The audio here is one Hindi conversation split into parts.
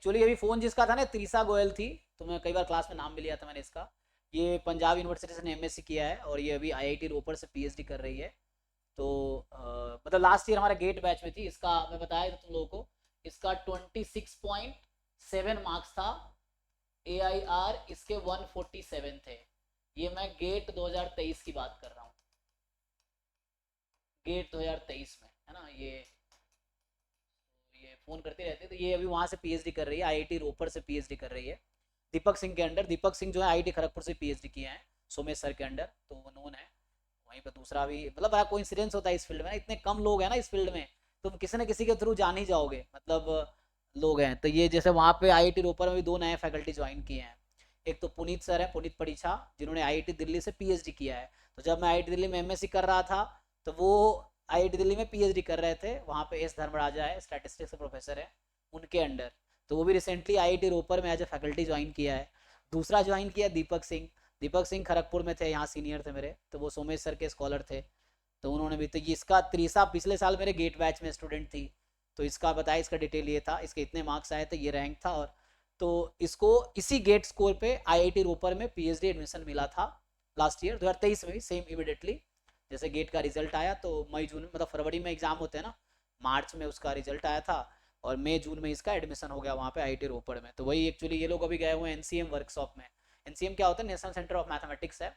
एक्चुअली अभी फ़ोन जिसका था ना, त्रिशा गोयल थी, तो मैं कई बार क्लास में नाम भी लिया था मैंने इसका। ये पंजाब यूनिवर्सिटी से एमएससी किया है और ये अभी आईआईटी रोपड़ से पीएचडी कर रही है। तो मतलब लास्ट ईयर हमारे गेट बैच में थी। इसका मैं बताया था तुम लोगों को, इसका 26.7 मार्क्स था। AIR इसके 147 थे। ये मैं गेट 2023 की बात कर रहा हूँ, गेट 2023 में, है ना। ये फ़ोन करते रहते हैं। तो ये अभी वहाँ से पीएचडी कर रही है, आईआईटी रोपड़ से पीएचडी कर रही है दीपक सिंह के अंडर। दीपक सिंह जो है आईआईटी खड़गपुर से पीएचडी किए हैं सोमेश सर के अंडर, तो वो नोन है। वहीं पर दूसरा भी, मतलब बड़ा कोइंसिडेंस होता है इस फील्ड में ना, इतने कम लोग हैं ना इस फील्ड में, तुम किसी न किसी के थ्रू जान ही जाओगे, मतलब लोग हैं। तो ये जैसे वहाँ पे आईआईटी रोपड़ में भी 2 नए फैकल्टी ज्वाइन किए हैं। एक तो पुनीत सर है, पुनीत परीछा, जिन्होंने आईआईटी दिल्ली से पीएचडी किया है। तो जब मैं आईआईटी दिल्ली में एमएससी कर रहा था, तो वो आईआईटी दिल्ली में पीएचडी कर रहे थे। वहाँ पे एस धर्मराजा है, स्टैटिस्टिक्स के प्रोफेसर है, उनके अंडर। तो वो भी रिसेंटली आईआईटी रोपड़ में एज ए फैकल्टी ज्वाइन किया है। दूसरा ज्वाइन किया दीपक सिंह। दीपक सिंह खड़गपुर में थे, यहाँ सीनियर थे मेरे, तो वो सोमेश सर के स्कॉलर थे। तो उन्होंने भी, तो इसका त्रिशा पिछले साल मेरे गेट बैच में स्टूडेंट थी। तो इसका बताया, इसका डिटेल ये था, इसके इतने मार्क्स आए थे, ये रैंक था। और तो इसको इसी गेट स्कोर पे आईआईटी रोपड़ में पीएचडी एडमिशन मिला था लास्ट ईयर 2023 में भी, सेम इमीडिएटली जैसे गेट का रिजल्ट आया। तो मई जून, मतलब फरवरी में एग्जाम होते हैं ना, मार्च में उसका रिजल्ट आया था, और मई जून में इसका एडमिशन हो गया वहाँ पे आईआईटी रोपड़ में। तो वही एक्चुअली ये लोग अभी गए हुए हैं एनसीएम वर्कशॉप में। एनसीएम क्या होता है, नेशनल सेंटर ऑफ मैथमेटिक्स है,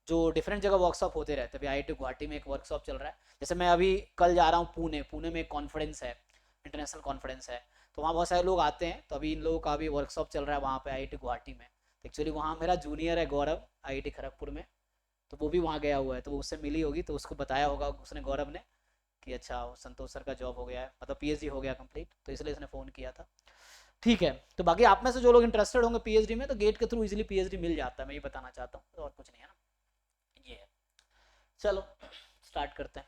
जो डिफरेंट जगह वर्कशॉप होते रहते हैं। अभी आईआईटी गुवाहाटी में एक वर्कशॉप चल रहा है। जैसे मैं अभी कल जा रहा हूँ पुणे, पुणे में एक कॉन्फ्रेंस है, इंटरनेशनल कॉन्फ्रेंस है, तो वहाँ बहुत सारे लोग आते हैं। तो अभी इन लोगों का भी वर्कशॉप चल रहा है वहाँ पे आईआईटी गुवाहाटी में। तो एक्चुअली वहाँ मेरा जूनियर है गौरव, आईआईटी खड़गपुर में, तो वो भी वहाँ गया हुआ है। तो वो उससे मिली होगी, तो उसको बताया होगा उसने, गौरव ने, कि अच्छा संतोष सर का जॉब हो गया है, मतलब पीएचडी हो गया कंप्लीट, तो इसलिए इसने फ़ोन किया था। ठीक है, तो बाकी आप में से जो लोग इंटरेस्टेड होंगे पीएचडी में, तो गेट के थ्रू इजीली पीएचडी मिल जाता है, मैं ये बताना चाहता हूँ, तो और कुछ नहीं है ना, ये है। चलो स्टार्ट करते हैं।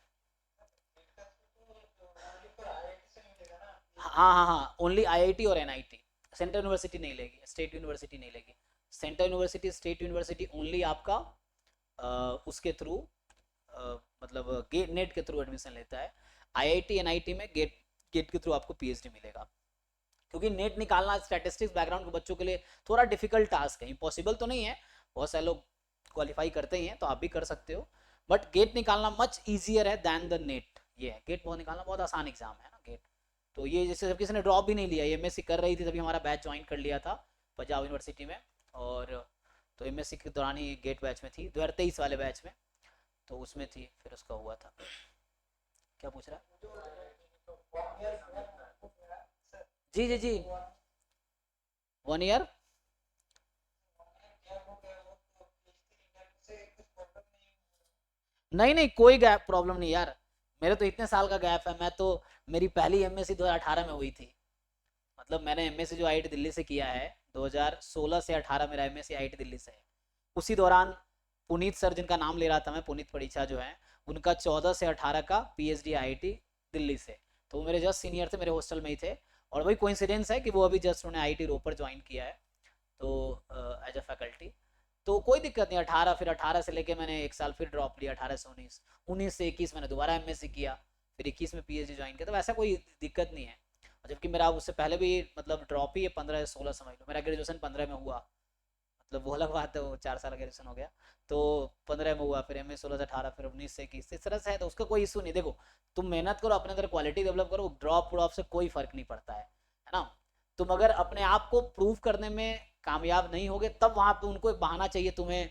हाँ हाँ हाँ, ओनली आईआईटी और एनआईटी, सेंट्रल यूनिवर्सिटी नहीं लेगी, स्टेट यूनिवर्सिटी नहीं लेगी। Central university, state university only आपका उसके थ्रू, मतलब गेट नेट के थ्रू एडमिशन लेता है। आईआईटी एनआईटी में गेट गेट के थ्रू आपको पीएचडी मिलेगा। क्योंकि नेट निकालना स्टैटिस्टिक्स बैकग्राउंड के बच्चों के लिए थोड़ा डिफिकल्ट टास्क है, इम्पॉसिबल तो नहीं है, बहुत सारे लोग क्वालिफाई करते ही हैं, तो आप भी कर सकते हो। बट गेट निकालना मच ईजियर है दैन द नेट। ये है, गेट बहुत निकालना बहुत आसान एग्जाम है ना गेट। तो ये जैसे जब किसी ने ड्रॉप भी नहीं लिया, एमएससी कर रही थी तभी हमारा बैच ज्वाइन कर लिया था पंजाब यूनिवर्सिटी में। और तो एमएससी के दौरान ही गेट बैच में थी, 2023 वाले बैच में, तो उसमें थी, फिर उसका हुआ था। क्या पूछ रहा है? जी जी जी, 1 ईयर। नहीं नहीं, कोई गैप प्रॉब्लम नहीं यार, मेरे तो इतने साल का गैप है। मैं तो, मेरी पहली एमएससी 2018 में हुई थी। मतलब मैंने एमएससी जो आईआईटी दिल्ली से किया है, 2016 से 18 मेरा एमएससी आईआईटी दिल्ली से है। उसी दौरान पुनीत सर, जिनका नाम ले रहा था मैं, पुनीत परीक्षा जो है, उनका 14 से 18 का पीएचडी आईआईटी दिल्ली से। तो वो मेरे जस्ट सीनियर थे, मेरे हॉस्टल में ही थे। और वही कोइंसिडेंस है कि वो अभी जस्ट उन्होंने आईआईटी रोपड़ ज्वाइन किया है, तो एज अ फैकल्टी। तो कोई दिक्कत नहीं, 18, फिर 18 से लेके मैंने एक साल फिर ड्रॉप लिया, 18 से 19, 19 से 21 मैंने दोबारा एमएससी किया, फिर 21 में पीएचडी ज्वाइन किया। तो ऐसा कोई दिक्कत नहीं है। जबकि मेरा उससे पहले भी मतलब ड्रॉप ही है, 15 या 16 समझ लो। मेरा ग्रेजुएशन 15 में हुआ, मतलब वो अलग बात है, वो 4 साल ग्रेजुएशन हो गया। तो 15 में हुआ, फिर एम ए 16 से 18, फिर 19 से 21, इस तरह से है। तो उसका कोई इशू नहीं। देखो, तुम मेहनत करो, अपने अंदर क्वालिटी डेवलप करो, ड्रॉप ड्रॉप से कोई फर्क नहीं पड़ता है ना। तुम अगर अपने आप को प्रूव करने में कामयाब नहीं होगे, तब वहां पे उनको एक बहाना चाहिए तुम्हें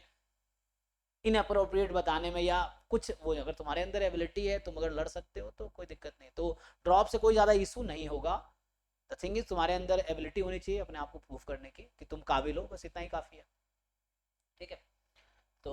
इनअप्रोप्रिएट बताने में, या कुछ वो। अगर तुम्हारे अंदर एबिलिटी है, तुम अगर लड़ सकते हो, तो कोई दिक्कत नहीं। तो ड्रॉप से कोई ज़्यादा इशू नहीं होगा। द थिंग इज, तुम्हारे अंदर एबिलिटी होनी चाहिए अपने आप को प्रूव करने की कि तुम काबिल हो, बस इतना ही काफ़ी है। ठीक है।